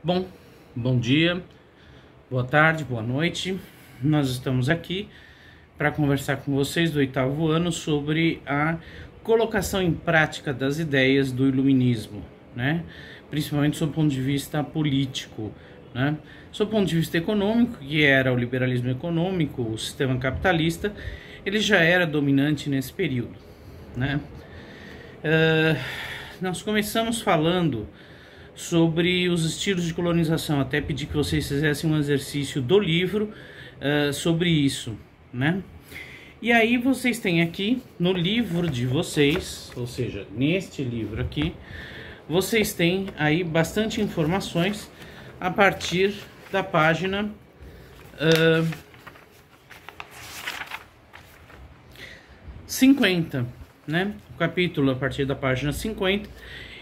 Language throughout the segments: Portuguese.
Bom, bom dia, boa tarde, boa noite. Nós estamos aqui para conversar com vocês do oitavo ano sobre a colocação em prática das ideias do iluminismo, né? Principalmente sob o ponto de vista político, né? Sob o ponto de vista econômico, que era o liberalismo econômico, o sistema capitalista, ele já era dominante nesse período, né? Nós começamos falando sobre os estilos de colonização. Até pedi que vocês fizessem um exercício do livro sobre isso, né? E aí vocês têm aqui no livro de vocês, ou seja, neste livro aqui, vocês têm aí bastante informações a partir da página 50, né? O capítulo a partir da página 50,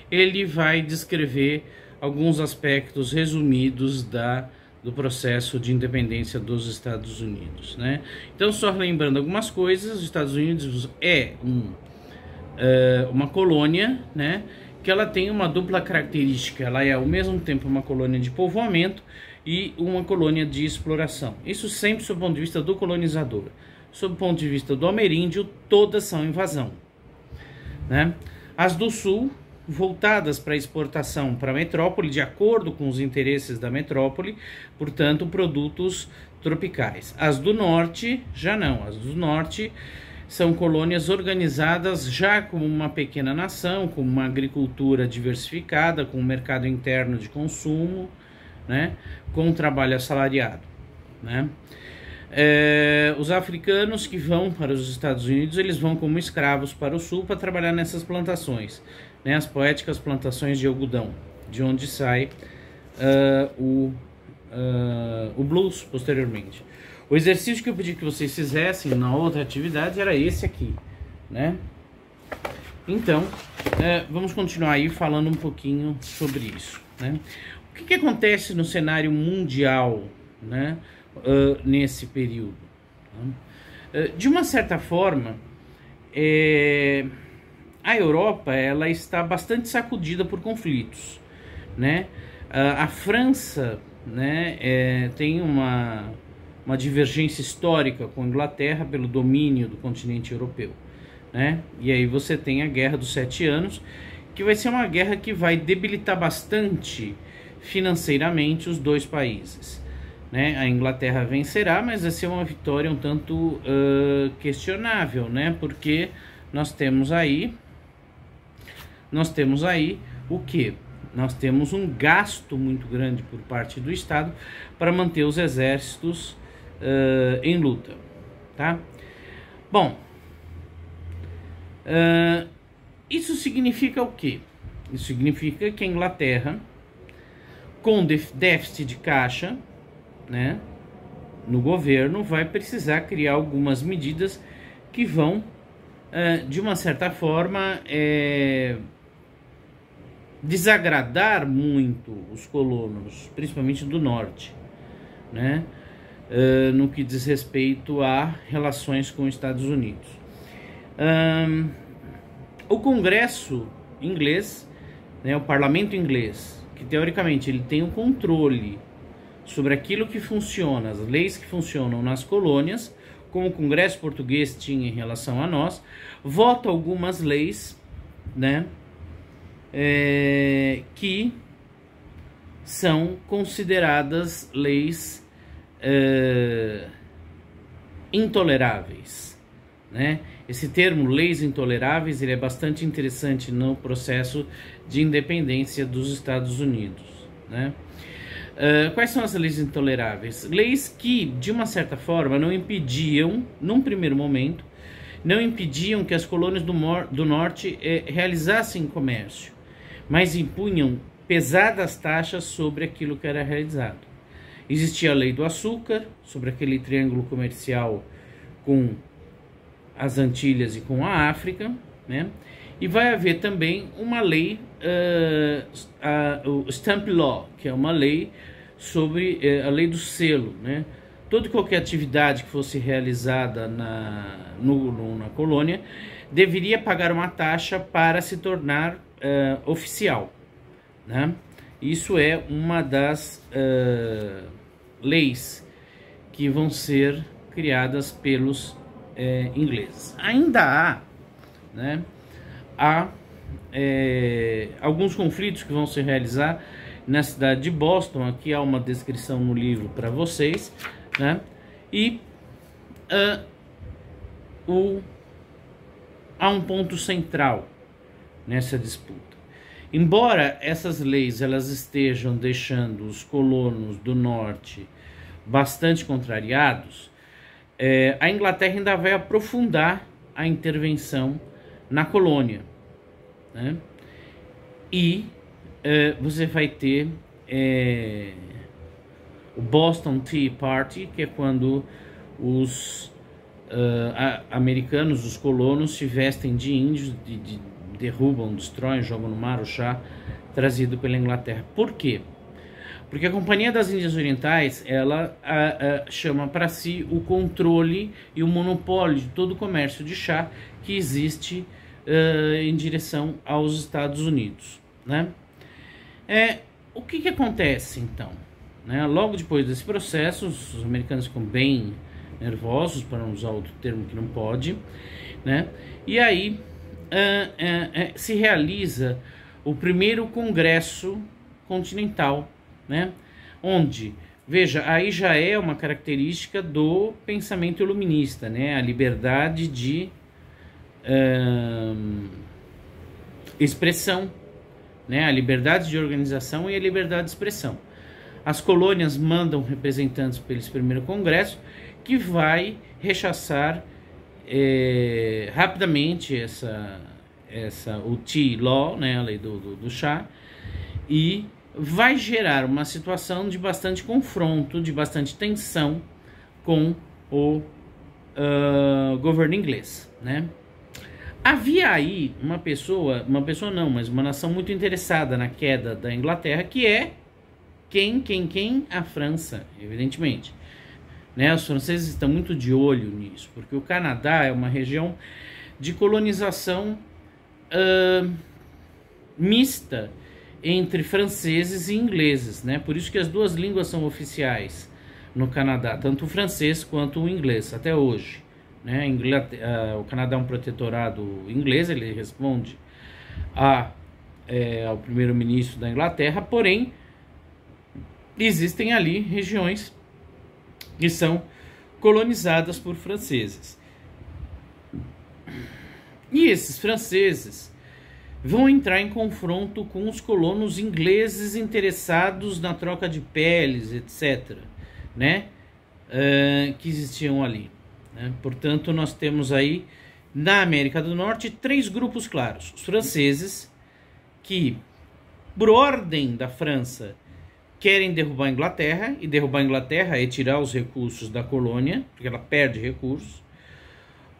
ele vai descrever alguns aspectos resumidos do processo de independência dos Estados Unidos, né? Então, só lembrando algumas coisas, os Estados Unidos é uma colônia, né? Que ela tem uma dupla característica, ela é ao mesmo tempo uma colônia de povoamento e uma colônia de exploração. Isso sempre sob o ponto de vista do colonizador. Sob o ponto de vista do ameríndio, todas são invasão, né? As do sul, voltadas para exportação para a metrópole, de acordo com os interesses da metrópole, portanto, produtos tropicais. As do norte, já não. As do norte são colônias organizadas já como uma pequena nação, com uma agricultura diversificada, com um mercado interno de consumo, né, com trabalho assalariado, né? Os africanos que vão para os Estados Unidos, eles vão como escravos para o sul para trabalhar nessas plantações, né, as poéticas plantações de algodão, de onde sai o blues posteriormente. O exercício que eu pedi que vocês fizessem na outra atividade era esse aqui, né? Então, vamos continuar aí falando um pouquinho sobre isso, né? O que acontece no cenário mundial, né, nesse período? De uma certa forma, a Europa ela está bastante sacudida por conflitos, né? A França, né, tem uma divergência histórica com a Inglaterra pelo domínio do continente europeu, né? E aí você tem a Guerra dos 7 Anos, que vai ser uma guerra que vai debilitar bastante financeiramente os dois países, né? A Inglaterra vencerá, mas vai ser uma vitória um tanto questionável, né? Porque nós temos aí o que? Nós temos um gasto muito grande por parte do Estado para manter os exércitos em luta, tá? Bom, isso significa o quê? Isso significa que a Inglaterra, com déficit de caixa, né, no governo, vai precisar criar algumas medidas que vão, de uma certa forma, desagradar muito os colonos, principalmente do norte, né, no que diz respeito a relações com os Estados Unidos. O Congresso inglês, né, o parlamento inglês, que teoricamente ele tem o controle sobre aquilo que funciona, as leis que funcionam nas colônias, como o Congresso português tinha em relação a nós, vota algumas leis, né, que são consideradas leis intoleráveis, né? Esse termo, leis intoleráveis, ele é bastante interessante no processo de independência dos Estados Unidos, né? Quais são as leis intoleráveis? Leis que, de uma certa forma, não impediam, num primeiro momento, não impediam que as colônias do norte realizassem comércio, mas impunham pesadas taxas sobre aquilo que era realizado. Existia a lei do açúcar, sobre aquele triângulo comercial com as Antilhas e com a África, né? E vai haver também uma lei, o Stamp Law, que é uma lei sobre a lei do selo, né? Toda e qualquer atividade que fosse realizada na colônia deveria pagar uma taxa para se tornar oficial, né? Isso é uma das leis que vão ser criadas pelos ingleses. Ainda há, né, alguns conflitos que vão se realizar na cidade de Boston. Aqui há uma descrição no livro para vocês, né? E há um ponto central nessa disputa. Embora essas leis elas estejam deixando os colonos do norte bastante contrariados, a Inglaterra ainda vai aprofundar a intervenção na colônia, né? E você vai ter o Boston Tea Party, que é quando os americanos, os colonos, se vestem de índios, derrubam, destroem, jogam no mar o chá trazido pela Inglaterra. Por quê? Porque a Companhia das Índias Orientais, ela chama para si o controle e o monopólio de todo o comércio de chá que existe em direção aos Estados Unidos, né? O que acontece, então? Né? Logo depois desse processo, os americanos ficam bem nervosos, para não usar outro termo que não pode, né? E aí se realiza o primeiro Congresso Continental, né? Onde, veja, aí já é uma característica do pensamento iluminista, né? A liberdade de expressão, né? A liberdade de organização e a liberdade de expressão. As colônias mandam representantes para esse primeiro congresso, que vai rechaçar rapidamente o Tea Law, né, a lei do chá, e vai gerar uma situação de bastante confronto, de bastante tensão com o governo inglês, né? Havia aí uma nação muito interessada na queda da Inglaterra, que é a França, evidentemente. Né? Os franceses estão muito de olho nisso, porque o Canadá é uma região de colonização mista entre franceses e ingleses, né? Por isso que as duas línguas são oficiais no Canadá, tanto o francês quanto o inglês, até hoje. Né? O Canadá é um protetorado inglês, ele responde ao primeiro-ministro da Inglaterra, porém existem ali regiões que são colonizadas por franceses. E esses franceses vão entrar em confronto com os colonos ingleses interessados na troca de peles, etc., né? Que existiam ali. Né? Portanto, nós temos aí, na América do Norte, 3 grupos claros. Os franceses, que, por ordem da França, querem derrubar a Inglaterra, e derrubar a Inglaterra é tirar os recursos da colônia, porque ela perde recursos.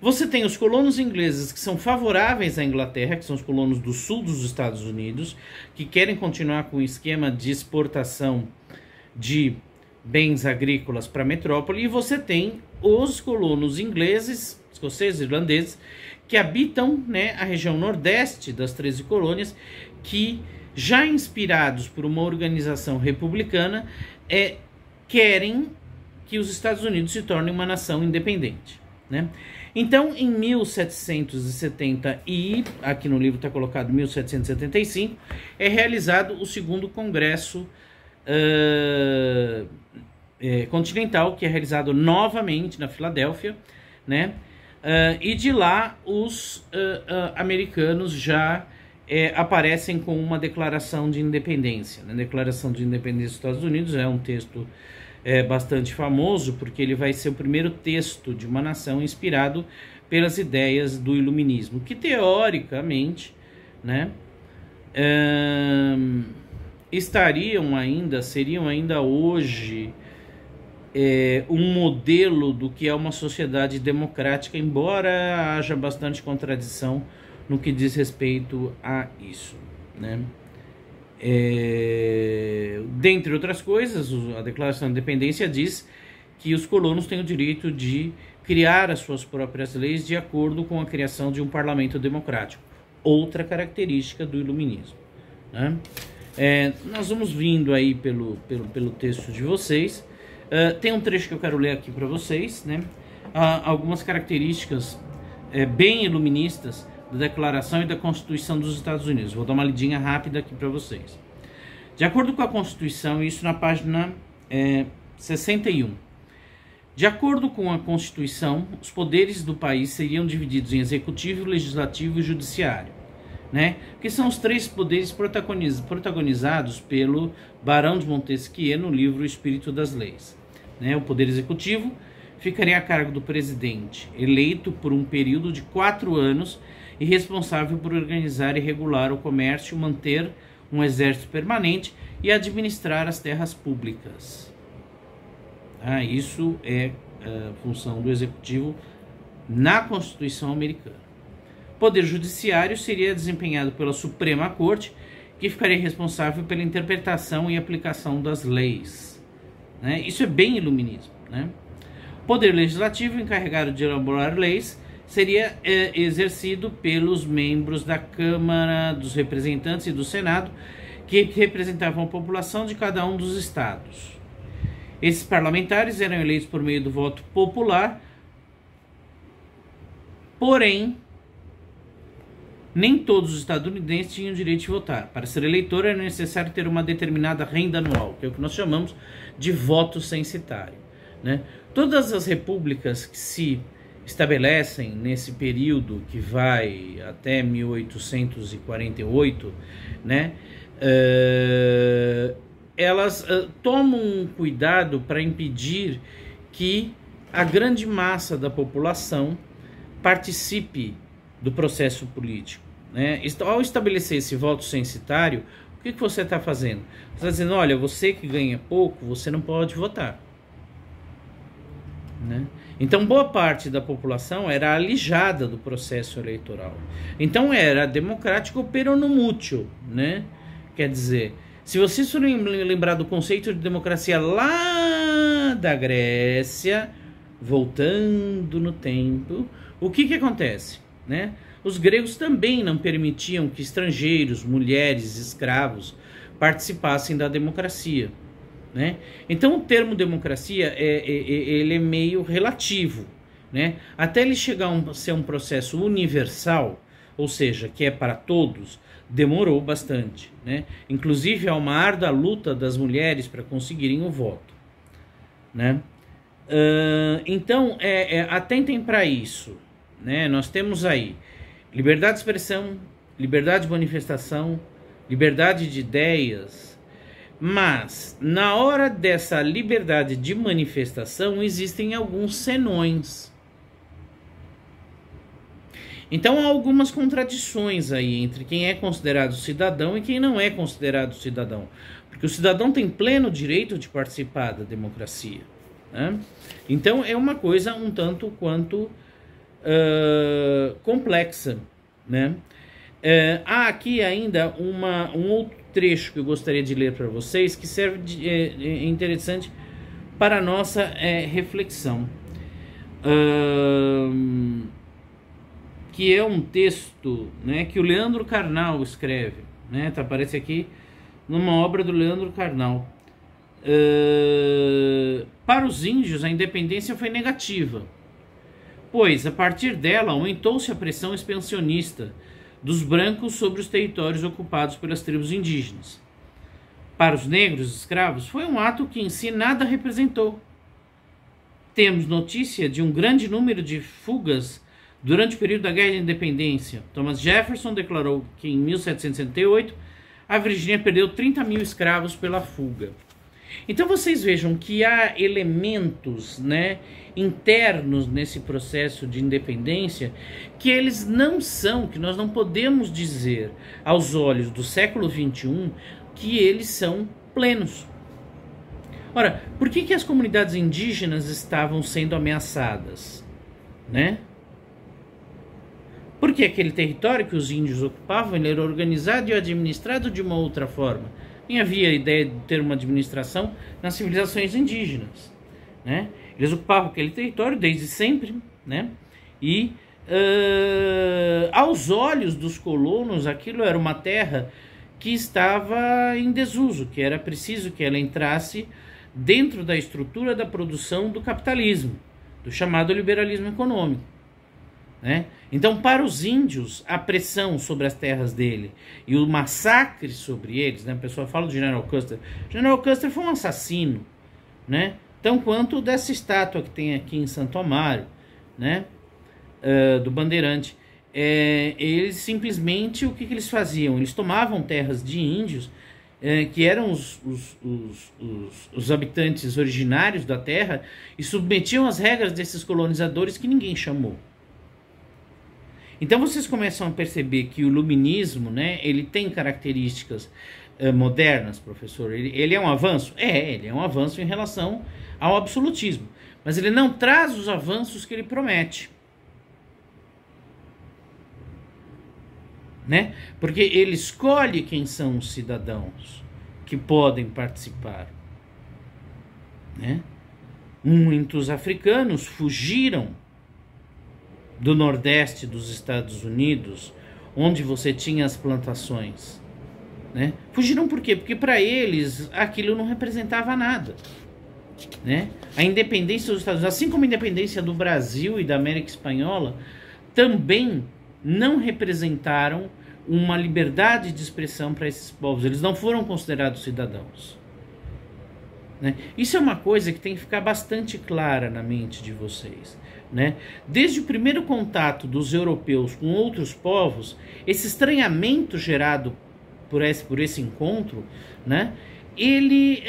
Você tem os colonos ingleses que são favoráveis à Inglaterra, que são os colonos do sul dos Estados Unidos, que querem continuar com o esquema de exportação de bens agrícolas para a metrópole, e você tem os colonos ingleses, escoceses, irlandeses, que habitam, né, a região nordeste das 13 colônias, que, já inspirados por uma organização republicana, querem que os Estados Unidos se tornem uma nação independente, né? Então, em 1770, e aqui no livro está colocado 1775, é realizado o segundo Congresso Continental, que é realizado novamente na Filadélfia, né? E de lá os americanos já aparecem com uma declaração de independência. A Declaração de Independência dos Estados Unidos é um texto bastante famoso, porque ele vai ser o primeiro texto de uma nação inspirado pelas ideias do iluminismo, que teoricamente, né, seriam ainda hoje um modelo do que é uma sociedade democrática, embora haja bastante contradição no que diz respeito a isso, né? Dentre outras coisas, a Declaração de Independência diz que os colonos têm o direito de criar as suas próprias leis de acordo com a criação de um parlamento democrático, outra característica do iluminismo, né? Nós vamos vindo aí pelo texto de vocês. Tem um trecho que eu quero ler aqui para vocês, né? Algumas características bem iluministas da Declaração e da Constituição dos Estados Unidos. Vou dar uma lidinha rápida aqui para vocês. De acordo com a Constituição, isso na página 61. De acordo com a Constituição, os poderes do país seriam divididos em executivo, legislativo e judiciário, né? Que são os três poderes protagonizados pelo Barão de Montesquieu no livro O Espírito das Leis, né? O poder executivo ficaria a cargo do presidente, eleito por um período de 4 anos e responsável por organizar e regular o comércio, manter um exército permanente e administrar as terras públicas. Isso é a função do executivo na Constituição americana. O poder judiciário seria desempenhado pela Suprema Corte, que ficaria responsável pela interpretação e aplicação das leis, né? Isso é bem iluminismo, né? O poder legislativo, encarregado de elaborar leis, seria exercido pelos membros da Câmara dos Representantes e do Senado, que representavam a população de cada um dos estados. Esses parlamentares eram eleitos por meio do voto popular, porém, nem todos os estadunidenses tinham direito de votar. Para ser eleitor era necessário ter uma determinada renda anual, que é o que nós chamamos de voto censitário, né? Todas as repúblicas que se estabelecem nesse período que vai até 1848, né? Elas tomam cuidado para impedir que a grande massa da população participe do processo político, né? Ao estabelecer esse voto censitário, o que você está fazendo? Você está dizendo, olha, você que ganha pouco, você não pode votar, né? Então, boa parte da população era alijada do processo eleitoral. Então, era democrático peronomútil, né? Quer dizer, se vocês forem lembrar do conceito de democracia lá da Grécia, voltando no tempo, o que acontece, né? Os gregos também não permitiam que estrangeiros, mulheres, escravos participassem da democracia, né? Então o termo democracia ele é meio relativo, né? Até ele chegar a ser um processo universal, ou seja, que é para todos, demorou bastante, né? Inclusive há uma árdua luta das mulheres para conseguirem o voto, né? Então atentem para isso, né? Nós temos aí liberdade de expressão, liberdade de manifestação, liberdade de ideias, mas na hora dessa liberdade de manifestação existem alguns senões. Então há algumas contradições aí entre quem é considerado cidadão e quem não é considerado cidadão, porque o cidadão tem pleno direito de participar da democracia, né? Então é uma coisa um tanto quanto complexa, né? Há aqui ainda um outro trecho que eu gostaria de ler para vocês, que serve de interessante para a nossa reflexão, que é um texto, né, que o Leandro Carnal escreve, né? Aparece aqui numa obra do Leandro Carnal. Para os índios, a independência foi negativa, pois, a partir dela, aumentou-se a pressão expansionista dos brancos sobre os territórios ocupados pelas tribos indígenas. Para os negros escravos, foi um ato que em si nada representou. Temos notícia de um grande número de fugas durante o período da Guerra de Independência. Thomas Jefferson declarou que em 1778 a Virgínia perdeu 30 mil escravos pela fuga. Então vocês vejam que há elementos, né, internos nesse processo de independência que eles não são, que nós não podemos dizer aos olhos do século XXI que eles são plenos. Ora, por que as comunidades indígenas estavam sendo ameaçadas, né? Porque aquele território que os índios ocupavam ele era organizado e administrado de uma outra forma. Nem havia ideia de ter uma administração nas civilizações indígenas, né? Eles ocupavam aquele território desde sempre, né? E aos olhos dos colonos aquilo era uma terra que estava em desuso, que era preciso que ela entrasse dentro da estrutura da produção do capitalismo, do chamado liberalismo econômico, né? Então, para os índios, a pressão sobre as terras dele e o massacre sobre eles, né? A pessoa fala do General Custer. General Custer foi um assassino, né? Tão quanto dessa estátua que tem aqui em Santo Amaro, né? Do Bandeirante. Eles simplesmente, o que eles faziam? Eles tomavam terras de índios, que eram os habitantes originários da terra, e submetiam as regras desses colonizadores que ninguém chamou. Então vocês começam a perceber que o iluminismo, né, ele tem características modernas, professor. Ele é um avanço? Ele é um avanço em relação ao absolutismo, mas ele não traz os avanços que ele promete, né? Porque ele escolhe quem são os cidadãos que podem participar, né? Muitos africanos fugiram do Nordeste dos Estados Unidos, onde você tinha as plantações, né? Fugiram por quê? Porque para eles aquilo não representava nada, né? A independência dos Estados Unidos, assim como a independência do Brasil e da América Espanhola, também não representaram uma liberdade de expressão para esses povos. Eles não foram considerados cidadãos, né? Isso é uma coisa que tem que ficar bastante clara na mente de vocês, né? Desde o primeiro contato dos europeus com outros povos, esse estranhamento gerado por esse encontro, né? Ele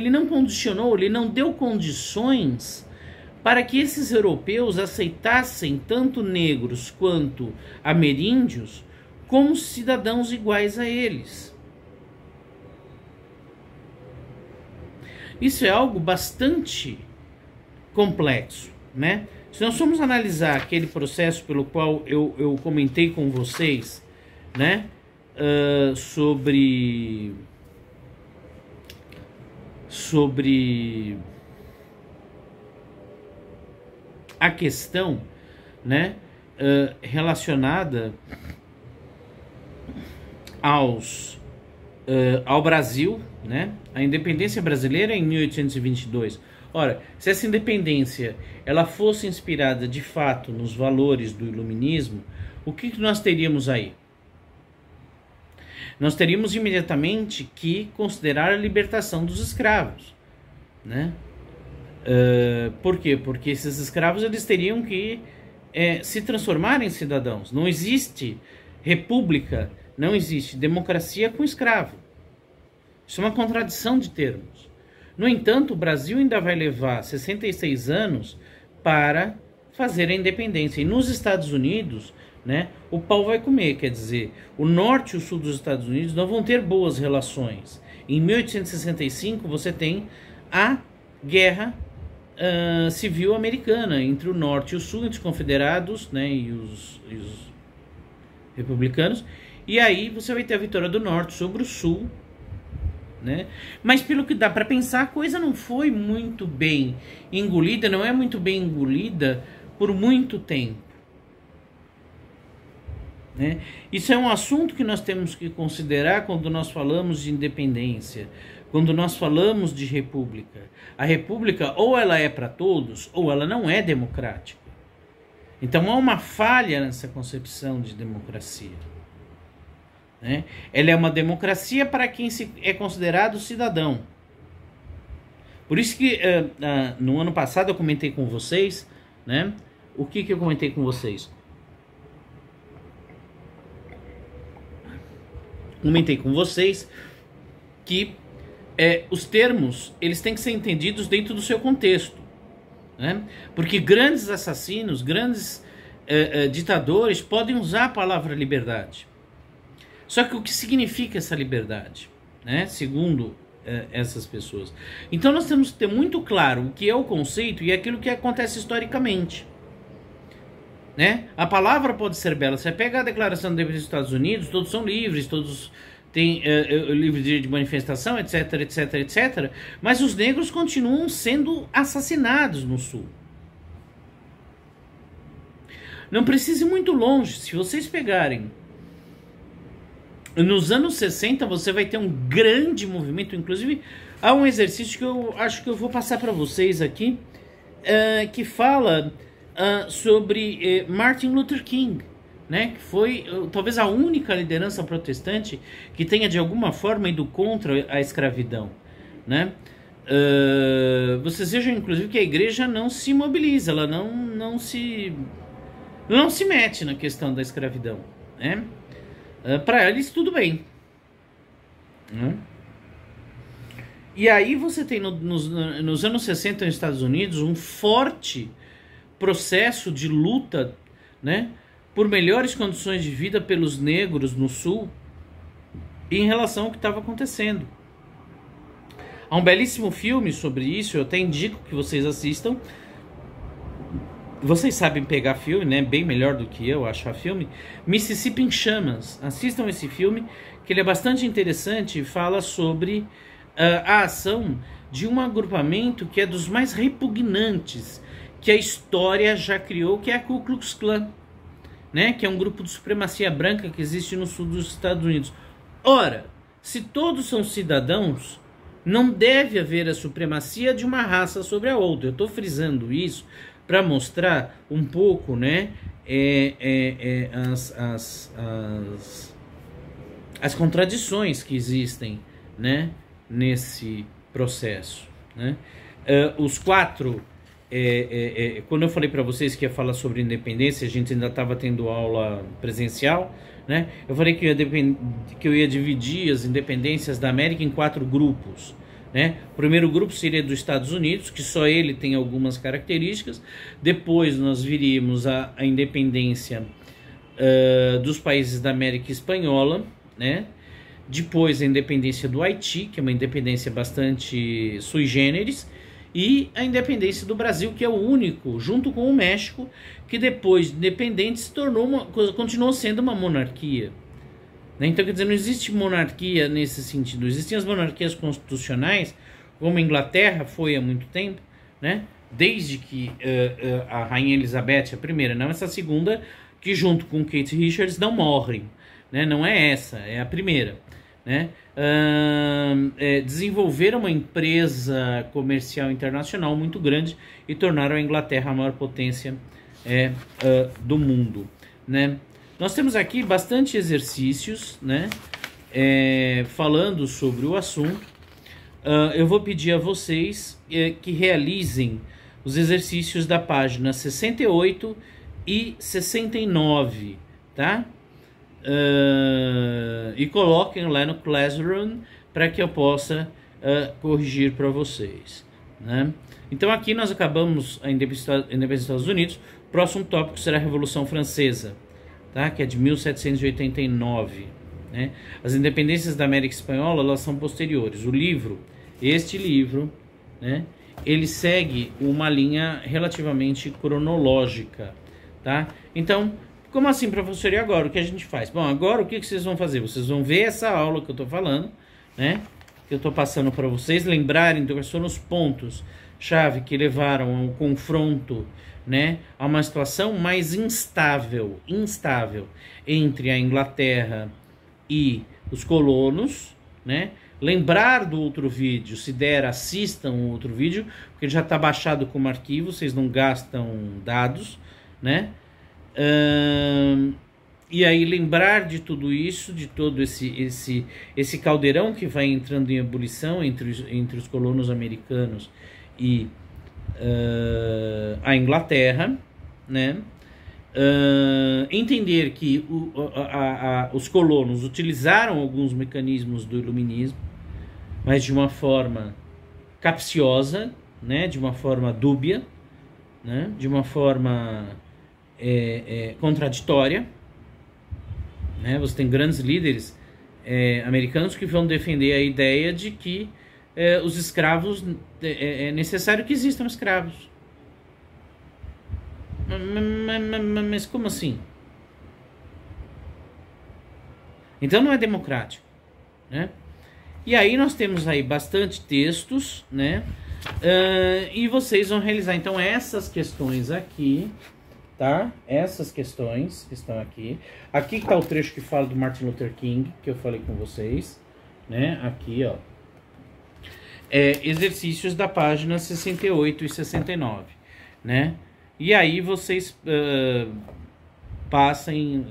não condicionou, ele não deu condições para que esses europeus aceitassem tanto negros quanto ameríndios como cidadãos iguais a eles. Isso é algo bastante complexo, né? Se nós formos analisar aquele processo pelo qual eu comentei com vocês, né, sobre a questão, né, relacionada ao Brasil, né, a independência brasileira em 1822. Ora, se essa independência ela fosse inspirada de fato nos valores do iluminismo, o que nós teríamos aí? Nós teríamos imediatamente que considerar a libertação dos escravos, né? Por quê? Porque esses escravos eles teriam que se transformar em cidadãos. Não existe república, não existe democracia com escravo. Isso é uma contradição de termos. No entanto, o Brasil ainda vai levar 66 anos para fazer a independência. E nos Estados Unidos, né, o pau vai comer, quer dizer, o norte e o sul dos Estados Unidos não vão ter boas relações. Em 1865 você tem a guerra civil americana entre o norte e o sul, entre os confederados, né, e os republicanos, e aí você vai ter a vitória do norte sobre o sul, né? Mas pelo que dá para pensar, a coisa não foi muito bem engolida, não é muito bem engolida por muito tempo, né? Isso é um assunto que nós temos que considerar quando nós falamos de independência, quando nós falamos de república. A república ou ela é para todos ou ela não é democrática. Então há uma falha nessa concepção de democracia, né? Ela é uma democracia para quem é considerado cidadão. Por isso que no ano passado eu comentei com vocês, né? O que eu comentei com vocês? Comentei com vocês que os termos eles têm que ser entendidos dentro do seu contexto, né? Porque grandes assassinos, grandes ditadores podem usar a palavra liberdade. Só que o que significa essa liberdade, né? Segundo essas pessoas. Então nós temos que ter muito claro o que é o conceito e aquilo que acontece historicamente, né? A palavra pode ser bela. Você pega a Declaração de Independência dos Estados Unidos, todos são livres, todos têm livre de manifestação, etc, etc, etc. Mas os negros continuam sendo assassinados no Sul. Não precisa ir muito longe. Se vocês pegarem Nos anos 60 você vai ter um grande movimento, inclusive há um exercício que eu acho que eu vou passar para vocês aqui, que fala sobre Martin Luther King, né, que foi talvez a única liderança protestante que tenha de alguma forma ido contra a escravidão, né? Vocês vejam inclusive que a igreja não se mobiliza, ela não se mete na questão da escravidão, né? Para eles tudo bem, né? E aí você tem nos anos 60 nos Estados Unidos um forte processo de luta, né, por melhores condições de vida pelos negros no Sul em relação ao que estava acontecendo. Há um belíssimo filme sobre isso, eu até indico que vocês assistam. Vocês sabem pegar filme, né? Bem melhor do que eu achar filme. Mississippi em Chamas. Assistam esse filme, que ele é bastante interessante e fala sobre a ação de um agrupamento que é dos mais repugnantes que a história já criou, que é a Ku Klux Klan, né? Que é um grupo de supremacia branca que existe no sul dos Estados Unidos. Ora, se todos são cidadãos, não deve haver a supremacia de uma raça sobre a outra. Eu estou frisando isso para mostrar um pouco, né, as contradições que existem, né, nesse processo, né? Os quatro, quando eu falei para vocês que ia falar sobre independência, a gente ainda estava tendo aula presencial, né? Eu falei que eu ia dividir as independências da América em 4 grupos. Né? O primeiro grupo seria dos Estados Unidos, que só ele tem algumas características. Depois nós viríamos a independência dos países da América Espanhola, né? Depois a independência do Haiti, que é uma independência bastante sui generis, e a independência do Brasil, que é o único, junto com o México, que depois de independente se tornou continuou sendo uma monarquia. Então, quer dizer, não existe monarquia nesse sentido. Existem as monarquias constitucionais, como a Inglaterra foi há muito tempo, né? Desde que a Rainha Elizabeth, a primeira, não essa segunda, que junto com Kate Richards não morrem, né? Não é essa, é a primeira, né? Desenvolveram uma empresa comercial internacional muito grande e tornaram a Inglaterra a maior potência do mundo, né? Nós temos aqui bastante exercícios, né, falando sobre o assunto. Eu vou pedir a vocês que realizem os exercícios da página 68 e 69, tá? E coloquem lá no Classroom para que eu possa corrigir para vocês, né? Então aqui nós acabamos a independência dos Estados Unidos. O próximo tópico será a Revolução Francesa, tá? Que é de 1789, né? As independências da América Espanhola, elas são posteriores. O livro, este livro, né, ele segue uma linha relativamente cronológica, tá? Então, como assim, professor, e agora? O que a gente faz? Bom, agora o que vocês vão fazer? Vocês vão ver essa aula que eu estou falando, né, que eu estou passando para vocês, lembrarem quais foram os pontos-chave que levaram ao confronto, né, a uma situação mais instável entre a Inglaterra e os colonos, né? Lembrar do outro vídeo, se der, assistam o outro vídeo, porque já está baixado como arquivo, vocês não gastam dados, né? E aí lembrar de tudo isso, de todo esse caldeirão que vai entrando em ebulição entre os colonos americanos e a Inglaterra, né? Entender que os colonos utilizaram alguns mecanismos do iluminismo, mas de uma forma capciosa, né? De uma forma dúbia, né? De uma forma contraditória, né? Você tem grandes líderes americanos que vão defender a ideia de que os escravos, é necessário que existam escravos. Mas como assim? Então não é democrático, né? E aí nós temos aí bastante textos, né? E vocês vão realizar então essas questões aqui, tá? Essas questões que estão aqui. Aqui está o trecho que fala do Martin Luther King, que eu falei com vocês, né? Aqui, ó. Exercícios da página 68 e 69, né? E aí vocês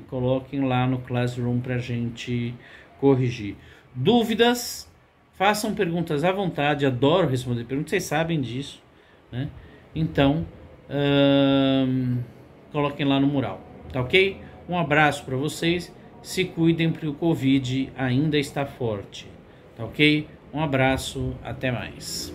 coloquem lá no Classroom pra gente corrigir. Dúvidas? Façam perguntas à vontade, adoro responder perguntas, vocês sabem disso, né? Então, coloquem lá no mural, tá ok? Um abraço para vocês, se cuidem porque o Covid ainda está forte, tá ok? Um abraço, até mais.